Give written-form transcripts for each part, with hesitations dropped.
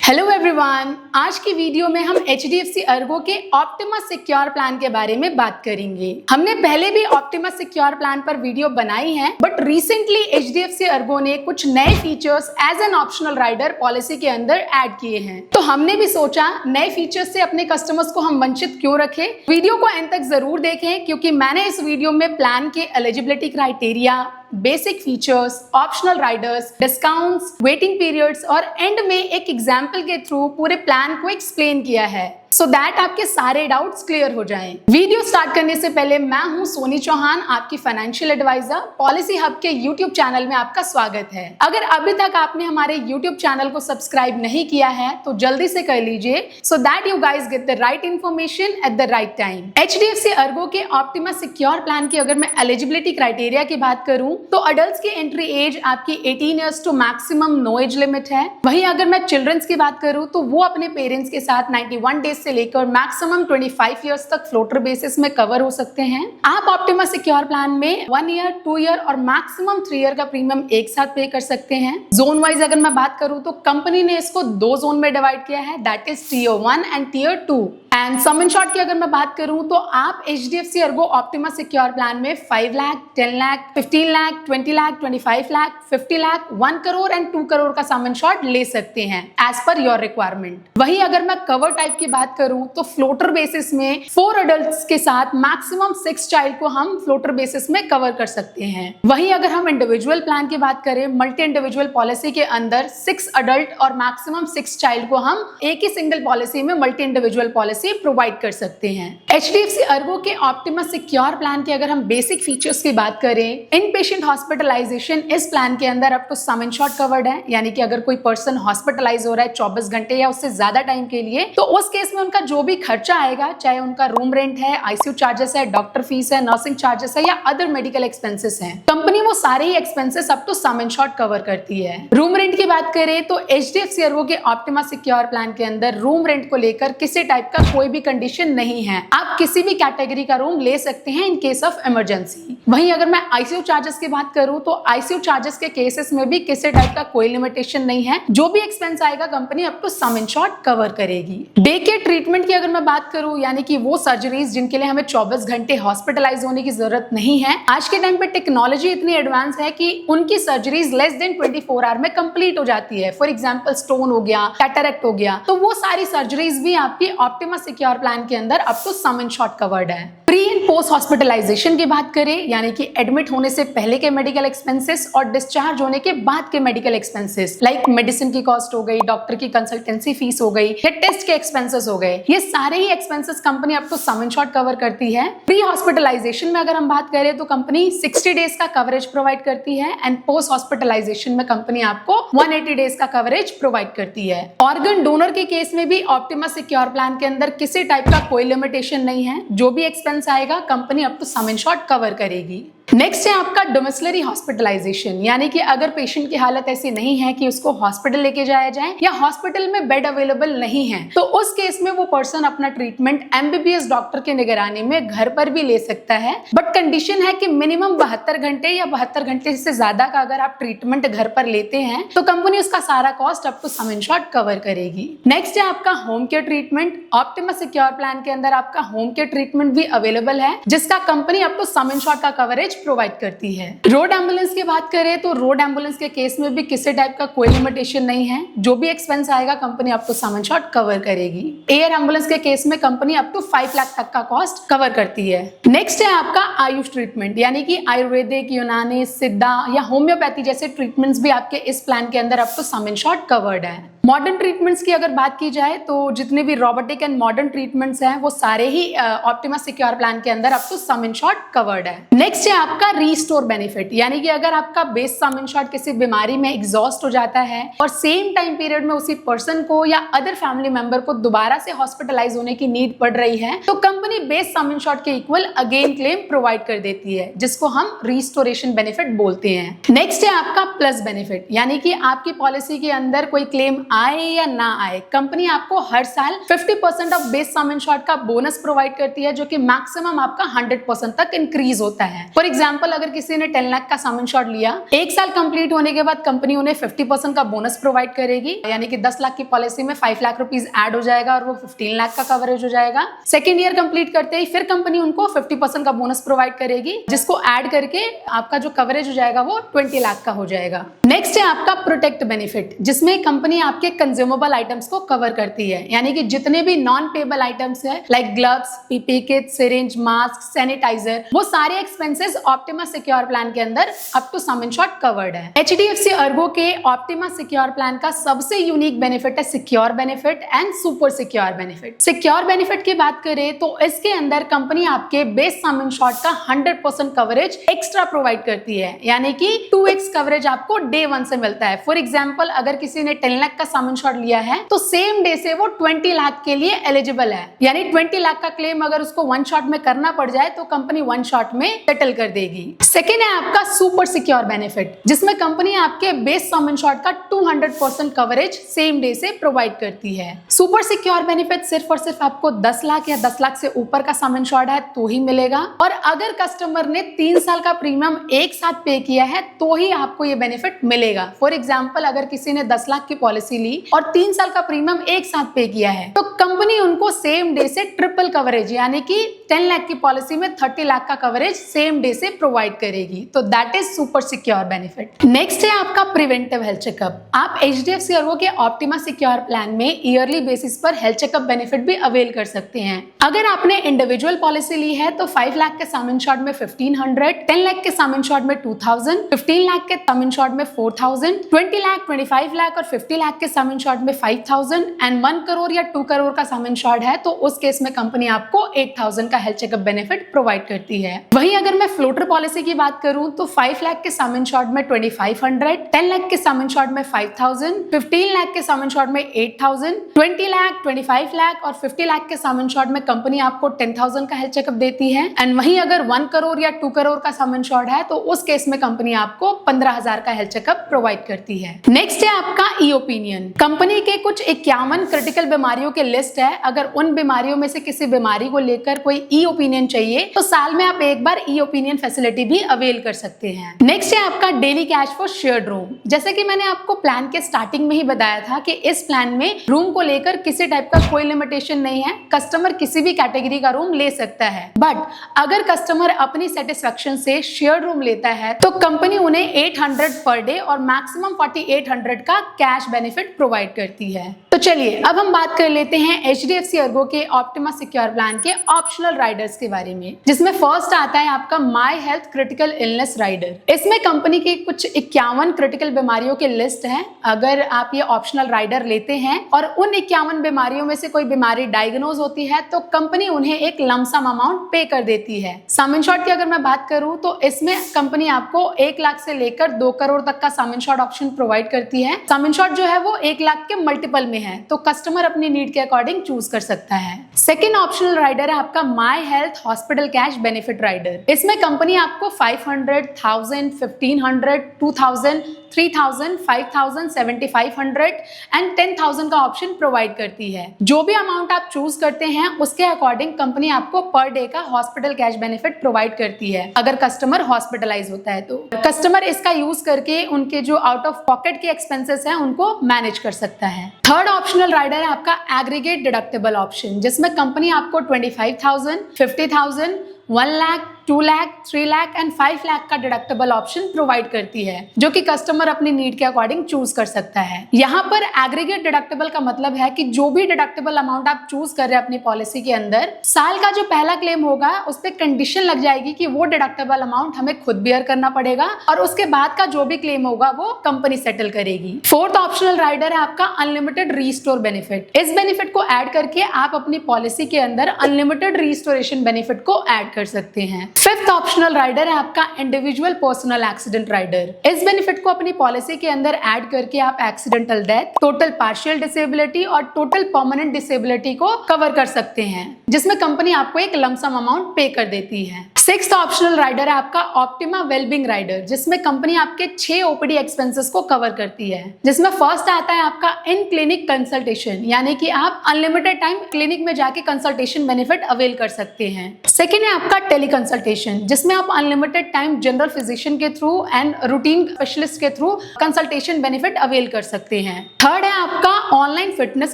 Hello everyone, आज की video में हम HDFC अर्गो के ऑप्टिमा सिक्योर प्लान के बारे में बात करेंगे। हमने पहले भी ऑप्टिमा सिक्योर प्लान पर वीडियो बनाई है, बट रिसेंटली HDFC अर्गो ने कुछ नए features as an optional rider policy के अंदर ऐड किए हैं। तो हमने भी सोचा नए फीचर्स से अपने कस्टमर्स को हम वंचित क्यों रखें। वीडियो को एंड तक जरूर देखें, क्योंकि मैंने इस वीडियो में प्लान के eligibility criteria, basic features, optional Riders, discounts, waiting periods और एंड में एक एग्जाम्पल के थ्रू पूरे प्लान को एक्सप्लेन किया है, सो दैट आपके सारे डाउट्स क्लियर हो जाएं। वीडियो स्टार्ट करने से पहले मैं हूं सोनी चौहान, आपकी फाइनेंशियल एडवाइजर। पॉलिसी हब के यूट्यूब चैनल में आपका स्वागत है। अगर अभी तक आपने हमारे यूट्यूब चैनल को सब्सक्राइब नहीं किया है तो जल्दी से कर लीजिए, so that you guys get the right information at the right time. HDFC Ergo के ऑप्टिमा सिक्योर प्लान की अगर मैं एलिजिबिलिटी क्राइटेरिया की बात करूं तो अडल्ट्स की एंट्री एज आपकी 18 years to maximum no age limit है। वहीं अगर मैं चिल्ड्रंस की बात करूं तो वो अपने पेरेंट्स के साथ 91 डेज से लेकर मैक्सिमम 25 इयर्स तक फ्लोटर बेसिस में कवर हो सकते हैं। आप ऑप्टिमा सिक्योर प्लान में 1 ईयर, 2 ईयर और मैक्सिमम 3 ईयर का प्रीमियम एक साथ पे कर सकते हैं। जोन वाइज अगर मैं बात करूं तो कंपनी ने इसको 2 जोन में डिवाइड किया है, that is tier 1 and tier 2। And sum insured की अगर मैं बात करूं तो आप HDFC Ergo Optima Secure plan में 5 लाख, 10 लाख, 15 लाख, 20 लाख, 25 लाख, 50 लाख, 1 करोड़ एंड 2 करोड़ का सम इन शॉर्ट ले सकते हैं एज पर योर रिक्वायरमेंट। वहीं अगर मैं कवर टाइप की बात करूं तो फ्लोटर बेसिस में 4 अडल्ट्स के साथ मैक्सिमम 6 चाइल्ड को हम फ्लोटर बेसिस में कवर कर सकते हैं। वहीं अगर हम इंडिविजुअल प्लान की बात करें, मल्टी इंडिविजुअल पॉलिसी के अंदर 6 अडल्ट और मैक्सिमम 6 चाइल्ड को हम एक ही सिंगल पॉलिसी में मल्टी इंडिविजुअल पॉलिसी प्रोवाइड कर सकते हैं। HDFC अर्गो के ऑप्टिमा सिक्योर प्लान के अगर हम बेसिक फीचर्स की बात करें, इन पेशेंट हॉस्पिटलाइजेशन इस प्लान के अंदर up to sum insured covered है, यानी कि अगर कोई पर्सन हॉस्पिटलाइज हो रहा है 24 घंटे या उससे ज्यादा टाइम के लिए, तो उस केस में उनका जो भी खर्चा आएगा, चाहे उनका रूम रेंट है, ICU चार्जेस है, डॉक्टर फीस है, नर्सिंग चार्जेस है या अदर मेडिकल एक्सपेंसेस हैं, कंपनी वो सारे ही expenses up to sum insured cover करती है। रूम रेंट की बात करें तो HDFC अर्गो के ऑप्टिमा सिक्योर प्लान के अंदर रूम रेंट को लेकर किसी टाइप का कोई भी कंडीशन नहीं है। आप किसी भी कैटेगरी का रूम ले सकते हैं इन केस ऑफ इमरजेंसी। वहीं अगर मैं ICU चार्जेस की बात करूं तो ICU चार्जेस के केसेस में भी किसी टाइप का कोई लिमिटेशन नहीं है। जो भी एक्सपेंस आएगा company up to sum insured cover करेगी। डे केयर ट्रीटमेंट की अगर मैं बात करूं, यानी कि वो सर्जरीज जिनके लिए हमें 24 घंटे हॉस्पिटलाइज होने की जरूरत नहीं है, आज के टाइम पे टेक्नोलॉजी इतनी एडवांस है कि उनकी सर्जरीज लेस देन 24 आवर में कंप्लीट हो जाती है। फॉर एग्जांपल स्टोन हो गया, कैटरेक्ट हो गया, तो वो सारी सर्जरीज भी आपकी ऑप्टिमा सिक्योर प्लान के अंदर up to sum insured covered है। प्री एंड पोस्ट हॉस्पिटलाइजेशन की बात करें, यानी कि एडमिट होने से पहले के मेडिकल एक्सपेंसेस और डिस्चार्ज होने के बाद के मेडिकल एक्सपेंसेस, लाइक मेडिसिन की कॉस्ट हो गई, डॉक्टर की कंसल्टेंसी फीस हो गई या टेस्ट के एक्सपेंसेस हो गए, ये सारे ही expenses company up to sum insured cover करती है। प्री हॉस्पिटलाइजेशन में अगर हम बात करें तो कंपनी 60 डेज का कवरेज प्रोवाइड करती है एंड पोस्ट हॉस्पिटलाइजेशन में कंपनी आपको 180 डेज का कवरेज प्रोवाइड करती है। ऑर्गन डोनर के केस में भी ऑप्टिमा सिक्योर प्लान के अंदर किसी टाइप का कोई लिमिटेशन नहीं है। जो भी एक्सपेंस आएगा company up to sum insured cover करेगी। नेक्स्ट है आपका डोमिसिलरी हॉस्पिटलाइजेशन, यानी कि अगर पेशेंट की हालत ऐसी नहीं है कि उसको हॉस्पिटल लेके जाया जाए या हॉस्पिटल में बेड अवेलेबल नहीं है, तो उस केस में वो पर्सन अपना ट्रीटमेंट MBBS डॉक्टर की निगरानी में घर पर भी ले सकता है, बट कंडीशन है कि मिनिमम 72 घंटे या 72 घंटे से ज्यादा का अगर आप ट्रीटमेंट घर पर लेते हैं तो कंपनी उसका सारा cost up to sum insured cover करेगी। नेक्स्ट है आपका home care treatment. Optima Secure plan के अंदर आपका होम केयर ट्रीटमेंट भी अवेलेबल है, जिसका company up to sum insured का कवरेज प्रोवाइड करती है। रोड एम्बुलेंस की बात करें तो रोड एम्बुलेंस के केस में भी किसी टाइप का कोई लिमिटेशन नहीं है। जो भी एक्सपेंस आएगा company up to sum insured cover करेगी। एयर एम्बुलेंस के केस में कंपनी अप टू 5 लाख तक का कॉस्ट कवर करती है। नेक्स्ट है आपका आयुष ट्रीटमेंट, यानी कि आयुर्वेदिक, यूनानी, सिद्धा या होम्योपैथी जैसे ट्रीटमेंट्स भी आपके इस प्लान के अंदर up to sum insured covered है। मॉडर्न ट्रीटमेंट्स की अगर बात की जाए तो जितने भी रोबोटिक एंड मॉडर्न ट्रीटमेंट्स हैं वो सारे ही ऑप्टिमा सिक्योर प्लान के अंदर up to sum insured covered है। नेक्स्ट है आपका रीस्टोर बेनिफिट, यानी कि अगर आपका बेस सम इन शॉर्ट किसी बीमारी में एग्जॉस्ट हो जाता है और सेम टाइम पीरियड में उसी पर्सन को या अदर फैमिली मेंबर को दोबारा से हॉस्पिटलाइज होने की नीड पड़ रही है, तो company base sum insured के इक्वल अगेन क्लेम प्रोवाइड कर देती है, जिसको हम रिस्टोरेशन बेनिफिट बोलते हैं। नेक्स्ट है आपका प्लस बेनिफिट, यानी कि आपकी पॉलिसी के अंदर कोई क्लेम आए या ना आए, कंपनी आपको हर साल 50% ऑफ बेस सम इंश्योर्ड का बोनस प्रोवाइड करती है, जो कि मैक्सिमम आपका 100% तक इंक्रीज होता है। फॉर एग्जाम्पल, अगर किसी ने 10 लाख का सम इंश्योर्ड लिया, एक साल कंप्लीट होने के बाद कंपनी उन्हें 50% का बोनस प्रोवाइड करेगी, यानी कि 10 लाख की पॉलिसी में 5 लाख रुपीज ऐड हो जाएगा और वो 15 लाख का कवरेज हो जाएगा। सेकेंड ईयर कंप्लीट करते ही फिर कंपनी उनको 50% का बोनस प्रोवाइड करेगी, जिसको ऐड करके आपका जो कवरेज हो जाएगा वो 20 लाख का हो जाएगा। नेक्स्ट है आपका प्रोटेक्ट बेनिफिट, जिसमें कंपनी आपके कंज्यूमेबल आइटम्स को कवर करती है, यानी कि जितने भी नॉन पेबल आइटम्स है like gloves, PP kit, syringe, mask, sanitiser, वो सारे एक्सपेंसेस ऑप्टिमा सिक्योर प्लान के अंदर up to sum insured covered है। HDFC अर्गो के ऑप्टिमा सिक्योर प्लान का सबसे यूनिक बेनिफिट है secure benefit and super secure benefit. Secure benefit की बात करें तो इसके अंदर कंपनी आपके बेस सम इंश्योर्ड का 100% कवरेज एक्स्ट्रा प्रोवाइड करती है, यानी कि 2x कवरेज आपको डे 1 से मिलता है। फॉर एग्जांपल, अगर किसी ने 10 लाख का सम इंश्योर्ड लिया है तो सेम डे से वो 20 लाख के लिए एलिजिबल है, यानी 20 लाख का क्लेम अगर उसको वन शॉट में करना पड़ जाए तो कंपनी वन शॉट में सेटल कर देगी। सेकेंड है आपका सुपर सिक्योर बेनिफिट, जिसमें कंपनी आपके बेस सम इंश्योर्ड का 200% कवरेज सेम डे से प्रोवाइड करती है। सुपर सिक्योर बेनिफिट सिर्फ और सिर्फ आपको 10 लाख या 10 लाख से ऊपर का सम इंश्योर्ड है तो ही मिलेगा, और अगर कस्टमर ने 3 साल का प्रीमियम एक साथ पे किया है तो ही आपको ये बेनिफिट मिलेगा। फॉर एग्जांपल, अगर किसी ने 10 लाख की पॉलिसी ली और 3 साल का प्रीमियम एक साथ पे किया है तो कंपनी उनको सेम डे से ट्रिपल कवरेज, यानी कि 10 लाख की पॉलिसी में 30 लाख का कवरेज सेम डे से प्रोवाइड करेगी। तो that is super secure benefit. Next है आपका प्रिवेंटिव हेल्थ चेकअप। आप HDFC अर्गो के ऑप्टिमा सिक्योर प्लान में ईयरली बेसिस पर हेल्थ चेकअप बेनिफिट भी अवेल कर सकते हैं। अगर आपने इंडिविजुअल पॉलिसी ली है तो 5 लाख के सम इंश्योर्ड में 1500, 10 लाख के सम इंश्योर्ड में 2000, 15 लाख के सम इंश्योर्ड में 4000, 20 लाख, 25 लाख और 50 लाख के सम इंश्योर्ड में 5000 एंड 1 करोड़ या 2 करोड़ का सम इंश्योर्ड है तो उस केस में कंपनी आपको 8000 का हेल्थ चेकअप बेनिफिट प्रोवाइड करती है। वहीं अगर मैं फ्लोटर पॉलिसी की बात करूं तो 5 लाख के सम इंश्योर्ड में 2500, 10 लाख के सम इंश्योर्ड में 5000, 15 लाख के सम इंश्योर्ड में 8000, 20 लाख, 25 लाख और 50 लाख के सम इंश्योर्ड में कंपनी आपको 10,000 का हेल्थ चेकअप देती है। एंड वहीं अगर 1 करोड़ या 2 करोड़ का सम इंश्योर्ड है तो उस केस में कंपनी आपको 15,000 का हेल्थ चेकअप प्रोवाइड करती है। नेक्स्ट है आपका ई ओपिनियन। कंपनी के कुछ 51 क्रिटिकल बीमारियों के लिस्ट है। अगर उन बीमारियों में से किसी बीमारी को लेकर कोई ई ओपिनियन चाहिए तो साल में आप एक बार ई ओपिनियन फैसिलिटी भी अवेल कर सकते हैं। नेक्स्ट है आपका daily cash for shared room. जैसे कि मैंने आपको प्लान के स्टार्टिंग में ही बताया था कि इस प्लान में रूम को लेकर किसी टाइप का कोई लिमिटेशन नहीं है, कस्टमर किसी भी कैटेगरी का रूम ले सकता है। बट अगर कस्टमर अपनी सेटिस्फेक्शन से शेयर्ड रूम लेता है तो कंपनी उन्हें 800 पर डे और मैक्सिमम 4800 का कैश बेनिफिट प्रोवाइड करती है। तो चलिए अब हम बात कर लेते हैं HDFC अर्गो के ऑप्टिमा सिक्योर प्लान के ऑप्शनल राइडर्स के बारे में, जिसमें फर्स्ट आता है आपका my health critical illness rider. इसमें कंपनी की कुछ 51 क्रिटिकल बीमारियों की लिस्ट है। अगर आप ये ऑप्शनल राइडर लेते हैं और उन 51 बीमारियों में से कोई बीमारी डायग्नोज होती है तो कंपनी उन्हें एक लमसम अमाउंट पे कर देती है। सम इंश्योर्ड की अगर मैं बात करूं तो इसमें कंपनी आपको 1 लाख से लेकर 2 करोड़ तक का सम इंश्योर्ड ऑप्शन प्रोवाइड करती है। सम इंश्योर्ड जो है वो 1 लाख के मल्टीपल में है तो कस्टमर अपनी नीड के अकॉर्डिंग चूज कर सकता है। सेकेंड ऑप्शनल राइडर है आपका my health hospital cash benefit rider. इसमें कंपनी आपको 500, 1000, 1500, 2000, 3000, 5000, 7500 एंड 10,000 का ऑप्शन प्रोवाइड करती है। जो भी अमाउंट आप चूज करते हैं उसके अकॉर्डिंग कंपनी आपको पर डे का हॉस्पिटल कैश बेनिफिट प्रोवाइड करती है अगर कस्टमर हॉस्पिटलाइज होता है तो। कस्टमर इसका यूज करके उनके जो आउट ऑफ पॉकेट के एक्सपेंसेस हैं उनको मैनेज कर सकता है। थर्ड ऑप्शनल राइडर है आपका एग्रीगेट डिडक्टेबल ऑप्शन, जिसमें कंपनी आपको 25,000, 50,000, 1 लाख, 2 लाख, 3 लाख एंड 5 लाख का डिडक्टेबल ऑप्शन प्रोवाइड करती है, जो कि कस्टमर अपनी नीड के अकॉर्डिंग चूज कर सकता है। यहाँ पर एग्रीगेट डिडक्टेबल का मतलब है कि जो भी डिडक्टेबल अमाउंट आप चूज कर रहे हैं अपनी पॉलिसी के अंदर, साल का जो पहला क्लेम होगा उस पर कंडीशन लग जाएगी कि वो डिडक्टेबल अमाउंट हमें खुद बेयर करना पड़ेगा और उसके बाद का जो भी क्लेम होगा वो कंपनी सेटल करेगी। फोर्थ ऑप्शनल राइडर है आपका अनलिमिटेड रीस्टोर बेनिफिट। इस बेनिफिट को ऐड करके आप अपनी पॉलिसी के अंदर अनलिमिटेड रीस्टोरेशन बेनिफिट को ऐड कर सकते हैं। फिफ्थ ऑप्शनल राइडर है आपका इंडिविजुअल पर्सनल एक्सीडेंट राइडर। इस बेनिफिट को अपनी पॉलिसी के अंदर ऐड करके आप accidental death, total partial disability और टोटल परमानेंट डिसेबिलिटी को कवर कर सकते हैं, जिसमें कंपनी आपको एक लमसम अमाउंट पे कर देती है। सिक्स्थ ऑप्शनल राइडर है आपका ऑप्टिमा वेलबींग राइडर, जिसमें कंपनी आपके 6 ओपीडी एक्सपेंसेस को कवर करती है, जिसमें फर्स्ट आता है आपका इन क्लिनिक कंसल्टेशन, यानी कि आप अनलिमिटेड टाइम क्लिनिक में जाके कंसल्टेशन बेनिफिट अवेल कर सकते हैं। सेकेंड है आपका टेली कंसल्टेशन, जिसमें आप अनलिमिटेड टाइम जनरल फिजिशियन के थ्रू एंड रूटीन स्पेशलिस्ट के थ्रू कंसल्टेशन बेनिफिट अवेल कर सकते हैं। थर्ड है आपका ऑनलाइन फिटनेस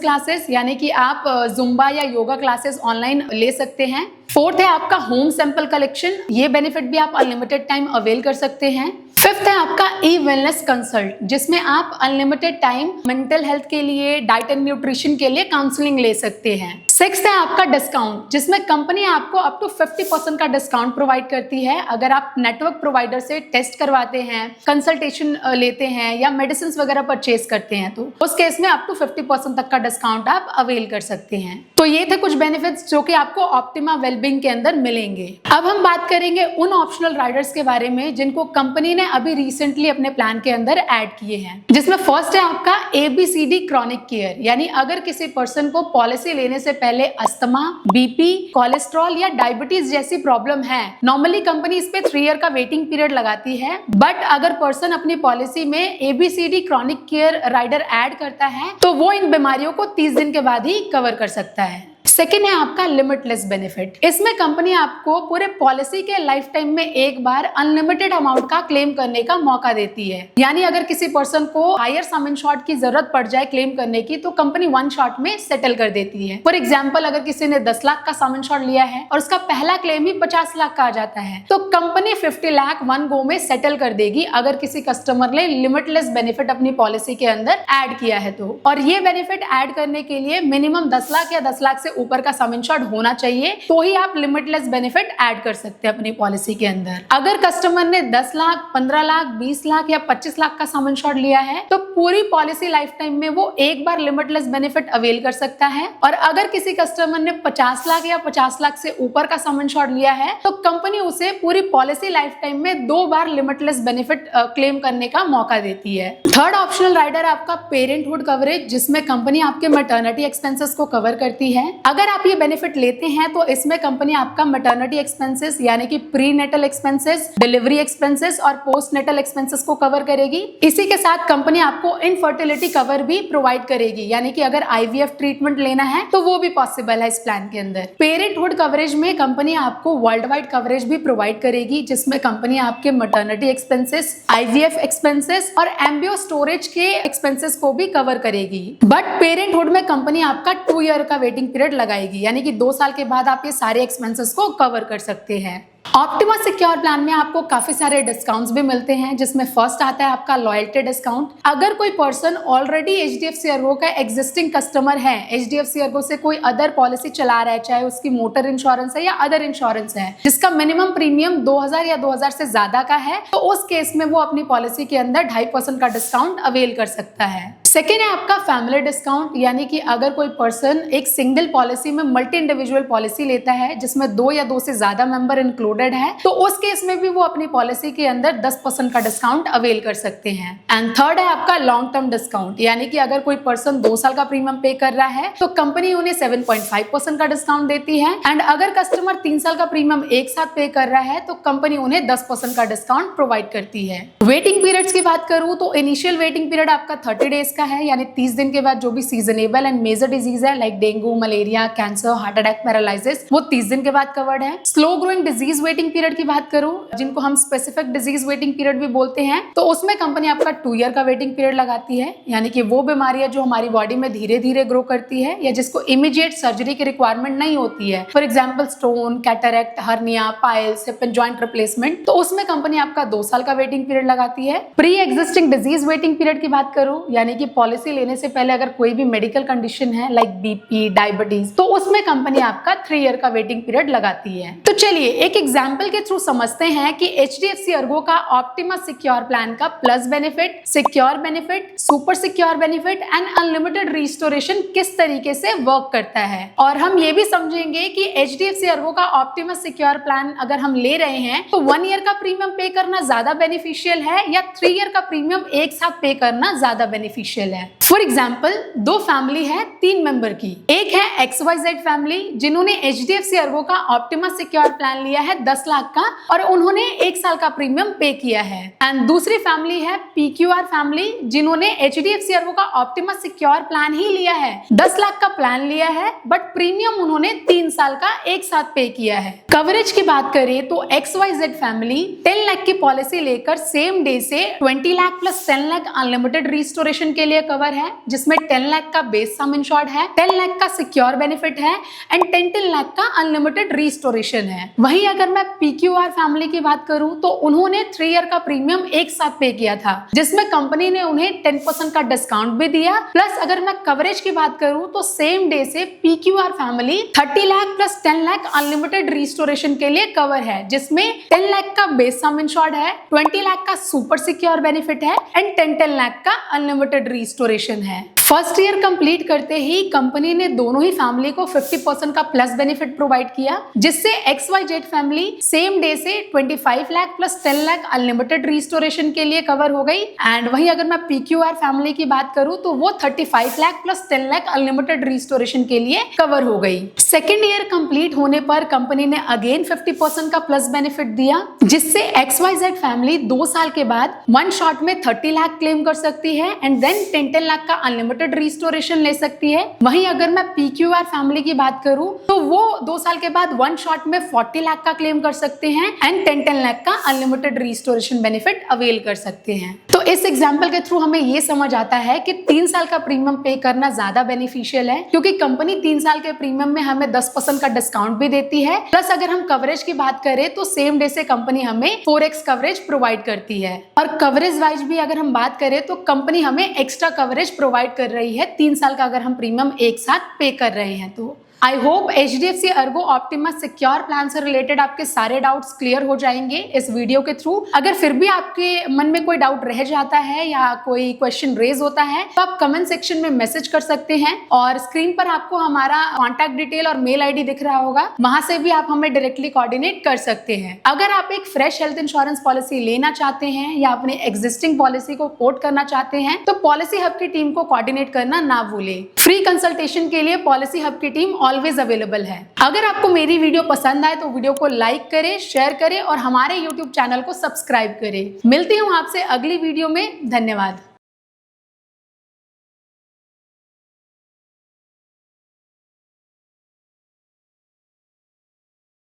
क्लासेस, यानी कि आप जुम्बा या योगा क्लासेस ऑनलाइन ले सकते हैं। फोर्थ है आपका होम सैंपल कलेक्शन, ये बेनिफिट भी आप अनलिमिटेड टाइम अवेल कर सकते हैं। फिफ्थ है आपका ई वेलनेस कंसल्ट, जिसमें आप अनलिमिटेड टाइम मेंटल हेल्थ के लिए, डाइट एंड न्यूट्रिशन के लिए काउंसलिंग ले सकते हैं। सिक्स्थ है आपका डिस्काउंट, जिसमें कंपनी आपको अप टू 50% का डिस्काउंट प्रोवाइड करती है अगर आप नेटवर्क प्रोवाइडर से टेस्ट करवाते हैं, कंसल्टेशन लेते हैं या मेडिसिन वगैरह परचेज करते हैं, तो उस केस में अप टू 50% तक का डिस्काउंट आप अवेल कर सकते हैं। तो ये थे कुछ बेनिफिट्स जो कि आपको ऑप्टिमा वेलबींग के अंदर मिलेंगे। अब हम बात करेंगे उन ऑप्शनल राइडर्स के बारे में जिनको कंपनी ने अभी रिसेंटली अपने प्लान के अंदर ऐड किए हैं, जिसमें फर्स्ट है आपका ABCD क्रॉनिक केयर, यानी अगर किसी पर्सन को पॉलिसी लेने से पहले अस्थमा, बीपी, कोलेस्ट्रॉल या डायबिटीज जैसी प्रॉब्लम है, नॉर्मली कंपनी इस पे 3 ईयर का वेटिंग पीरियड लगाती है, बट अगर पर्सन अपनी पॉलिसी में ABCD chronic care rider add करता है तो वो इन बीमारियों को 30 दिन के बाद ही कवर कर सकता है। सेकेंड है आपका लिमिटलेस बेनिफिट, इसमें कंपनी आपको पूरे पॉलिसी के लाइफ टाइम में एक बार अनलिमिटेड अमाउंट का क्लेम करने का मौका देती है, यानी अगर किसी पर्सन को हायर सम इंश्योर्ड की जरूरत पड़ जाए क्लेम करने की तो कंपनी 1 शॉट में सेटल कर देती है। फॉर एग्जाम्पल, अगर किसी ने 10 लाख का सम इंश्योर्ड लिया है और उसका पहला क्लेम ही 50 लाख का आ जाता है तो कंपनी 50 लाख 1 गो में सेटल कर देगी अगर किसी कस्टमर ने लिमिटलेस बेनिफिट अपनी पॉलिसी के अंदर ऐड किया है तो। और ये बेनिफिट ऐड करने के लिए मिनिमम 10 लाख या 10 लाख से ऊपर का सम इंश्योर्ड होना चाहिए, तो ही आप लिमिटलेस बेनिफिट ऐड कर सकते हैं अपनी पॉलिसी के अंदर। अगर कस्टमर ने 10 लाख, 15 लाख, 20 लाख या 25 लाख का सम इंश्योर्ड लिया है तो पूरी पॉलिसी लाइफ टाइम में वो एक बार लिमिटलेस बेनिफिट अवेल कर सकता है। और अगर किसी कस्टमर ने 50 लाख या 50 लाख से ऊपर का सम इंश्योर्ड लिया है तो कंपनी उसे पूरी पॉलिसी लाइफ टाइम में 2 बार लिमिटलेस बेनिफिट क्लेम करने का मौका देती है। थर्ड ऑप्शनल राइडर आपका पेरेंटहुड कवरेज, जिसमें कंपनी आपके मैटरनिटी एक्सपेंसेस को कवर करती है। अगर आप ये बेनिफिट लेते हैं तो इसमें कंपनी आपका मैटरनिटी एक्सपेंसेस यानी कि pre natal expenses, delivery expenses और पोस्ट नेटल एक्सपेंसेस को कवर करेगी। इसी के साथ कंपनी आपको इनफर्टिलिटी कवर भी प्रोवाइड करेगी, यानी कि अगर IVF ट्रीटमेंट लेना है तो वो भी पॉसिबल है इस प्लान के अंदर। पेरेंटहुड कवरेज में कंपनी आपको वर्ल्ड वाइड कवरेज भी प्रोवाइड करेगी, जिसमें कंपनी आपके मैटरनिटी एक्सपेंसेस, IVF एक्सपेंसेस और एम्ब्रियो स्टोरेज के एक्सपेंसेस को भी कवर करेगी। बट पेरेंटहुड में कंपनी आपका 2 ईयर का वेटिंग पीरियड लगाएगी, यानी कि 2 साल के बाद आप ये सारे एक्सपेंसेस को कवर कर सकते हैं। ऑप्टिमा सिक्योर प्लान में आपको काफी सारे डिस्काउंट्स भी मिलते हैं, जिसमें फर्स्ट आता है आपका लॉयल्टी डिस्काउंट। अगर कोई पर्सन ऑलरेडी HDFC अर्गो का एग्जिस्टिंग कस्टमर है, HDFC अर्गो से कोई अदर पॉलिसी चला रहा है, चाहे उसकी मोटर इंश्योरेंस है या अदर इंश्योरेंस है, जिसका मिनिमम प्रीमियम 2000 या 2000 से ज्यादा का है, तो उस केस में वो अपनी पॉलिसी के अंदर 2.5% का डिस्काउंट अवेल कर सकता है। सेकेंड है आपका फैमिली डिस्काउंट, यानी कि अगर कोई पर्सन एक सिंगल पॉलिसी में मल्टी इंडिविजुअल पॉलिसी लेता है जिसमें 2 या 2 से ज्यादा मेंबर इंक्लूडेड है, तो उस केस में भी वो अपनी पॉलिसी के अंदर 10% का डिस्काउंट अवेल कर सकते हैं। एंड थर्ड है आपका लॉन्ग टर्म डिस्काउंट, यानी कि अगर कोई पर्सन 2 साल का प्रीमियम पे कर रहा है तो कंपनी उन्हें 7.5% का डिस्काउंट देती है। एंड अगर कस्टमर 3 साल का प्रीमियम एक साथ पे कर रहा है तो कंपनी उन्हें 10% का डिस्काउंट प्रोवाइड करती है। वेटिंग पीरियड्स की बात करूं तो इनिशियल वेटिंग पीरियड आपका 30 डेज का है, यानी 30 दिन के बाद जो भी सीजनेबल एंड मेजर डिजीज है like dengue, malaria, cancer, heart attack, paralysis, वो 30 दिन के बाद कवर्ड है। Slow growing disease waiting period की बात करूं, जिनको हम स्पेसिफिक डिजीज वेटिंग पीरियड भी बोलते हैं, तो उसमें कंपनी आपका 2 ईयर का वेटिंग पीरियड लगाती है, यानी कि वो बीमारियां जो हमारी बॉडी में धीरे धीरे ग्रो करती है या जिसको इमीडिएट सर्जरी की रिक्वायरमेंट नहीं होती है, for example stone, cataract, hernia, piles, hip and joint replacement, तो उसमें कंपनी आपका 2 साल का वेटिंग पीरियड लगाती है। Pre existing disease waiting period की बात करूं, यानी कि पॉलिसी लेने से पहले अगर कोई भी मेडिकल कंडीशन है लाइक बीपी, डायबिटीज, तो उसमें कंपनी आपका 3 ईयर का वेटिंग पीरियड लगाती है। तो चलिए एक एग्जांपल के थ्रू समझते हैं कि एचडीएफसी अर्गो का ऑप्टिमा सिक्योर प्लान का plus benefit, secure benefit, super secure benefit and unlimited restoration किस तरीके से वर्क करता है। और हम ये भी समझेंगे कि एचडीएफसी अर्गो का ऑप्टिमा सिक्योर प्लान अगर हम ले रहे हैं तो 1 ईयर का प्रीमियम पे करना ज्यादा बेनिफिशियल है या 3 ईयर का प्रीमियम एक साथ पे करना ज्यादा बेनिफिशियल है। फॉर एग्जाम्पल, 2 फैमिली है 3 मेंबर की। एक है XYZ फैमिली जिन्होंने एचडीएफसी अर्गो का ऑप्टिमा सिक्योर प्लान लिया है 10 लाख का और उन्होंने 1 साल का प्रीमियम पे किया है। एंड दूसरी फैमिली है PQR फैमिली जिन्होंने एचडीएफसी अर्गो का ऑप्टिमा सिक्योर प्लान ही लिया है, 10 लाख का प्लान लिया है बट प्रीमियम उन्होंने 3 साल का एक साथ पे किया है। कवरेज की बात करें तो XYZ फैमिली 10 लाख की पॉलिसी लेकर सेम डे से 20 lakh plus 10 lakh unlimited restoration के लिए कवर है, जिसमें 10 लाख का बेस सम इंश्योर्ड है, 10 लाख का सिक्योर बेनिफिट है एंड 10 लाख का अनलिमिटेड रिस्टोरेशन है। वहीं अगर मैं PQR फैमिली की बात करूं तो उन्होंने 3 ईयर का प्रीमियम एक साथ पे किया था, जिसमें कंपनी ने उन्हें 10% का डिस्काउंट भी दिया। प्लस अगर मैं कवरेज की बात करूं तो सेम डे से PQR family 30 lakh plus 10 lakh unlimited restoration के लिए कवर है, जिसमें 10 लाख का बेस सम इंश्योर्ड है, 20 लाख का सुपर सिक्योर बेनिफिट है एंड 10 लाख का अनलिमिटेड रिस्टोरेशन है। फर्स्ट ईयर कंप्लीट करते ही कंपनी ने दोनों ही फैमिली को 50% का प्लस बेनिफिट प्रोवाइड किया, जिससे XYZ फैमिली सेम डे से 25 lakh plus 10 lakh unlimited restoration के लिए कवर हो गई। एंड वहीं अगर मैं PQR फैमिली की बात करूं तो वो 35 lakh plus 10 lakh unlimited restoration के लिए कवर हो गई। सेकेंड ईयर कंप्लीट होने पर कंपनी ने अगेन 50% का प्लस बेनिफिट दिया, जिससे XYZ फैमिली 2 साल के बाद 1 शॉट में 30 लाख क्लेम कर सकती है एंड देन 10 लाख का अनलिमिटेड रिस्टोरेशन ले सकती है। वहीं अगर मैं PQR फैमिली की बात करूं तो वो 2 साल के बाद 1 शॉट में 40 लाख का क्लेम कर सकते हैं एंड 10 लाख का अनलिमिटेड रिस्टोरेशन बेनिफिट अवेल कर सकते हैं। तो इस एग्जांपल के थ्रू हमें ये समझ आता है कि 3 साल का प्रीमियम पे करना ज्यादा बेनिफिशियल है, क्योंकि कंपनी 3 साल के प्रीमियम में हमें 10% का डिस्काउंट भी देती है। प्लस अगर हम कवरेज की बात करें तो सेम डे से कंपनी हमें 4x कवरेज प्रोवाइड करती है। और कवरेज वाइज भी अगर हम बात करें तो कंपनी हमें एक्स्ट्रा कवरेज प्रोवाइड कर रही है 3 साल का अगर हम प्रीमियम एक साथ पे कर रहे हैं तो। I hope HDFC Ergo Optima Secure plan से रिलेटेड आपके सारे डाउट्स क्लियर हो जाएंगे इस वीडियो के थ्रू। अगर फिर भी आपके मन में कोई डाउट रह जाता है या कोई क्वेश्चन रेज होता है तो आप कमेंट सेक्शन में मैसेज कर सकते हैं और स्क्रीन पर आपको हमारा कॉन्टैक्ट डिटेल और मेल आईडी दिख रहा होगा, वहां से भी आप हमें डायरेक्टली कोऑर्डिनेट कर सकते हैं। अगर आप एक फ्रेश हेल्थ इंश्योरेंस पॉलिसी लेना चाहते हैं या अपने एग्जिस्टिंग पॉलिसी को पोर्ट करना चाहते हैं तो पॉलिसी हब की टीम को कोऑर्डिनेट करना ना भूलें। फ्री कंसल्टेशन के लिए पॉलिसी हब की टीम ऑलवेज अवेलेबल है। अगर आपको मेरी वीडियो पसंद आए तो वीडियो को लाइक करें, शेयर करें और हमारे YouTube चैनल को सब्सक्राइब करें। मिलती हूँ आपसे अगली वीडियो में। धन्यवाद।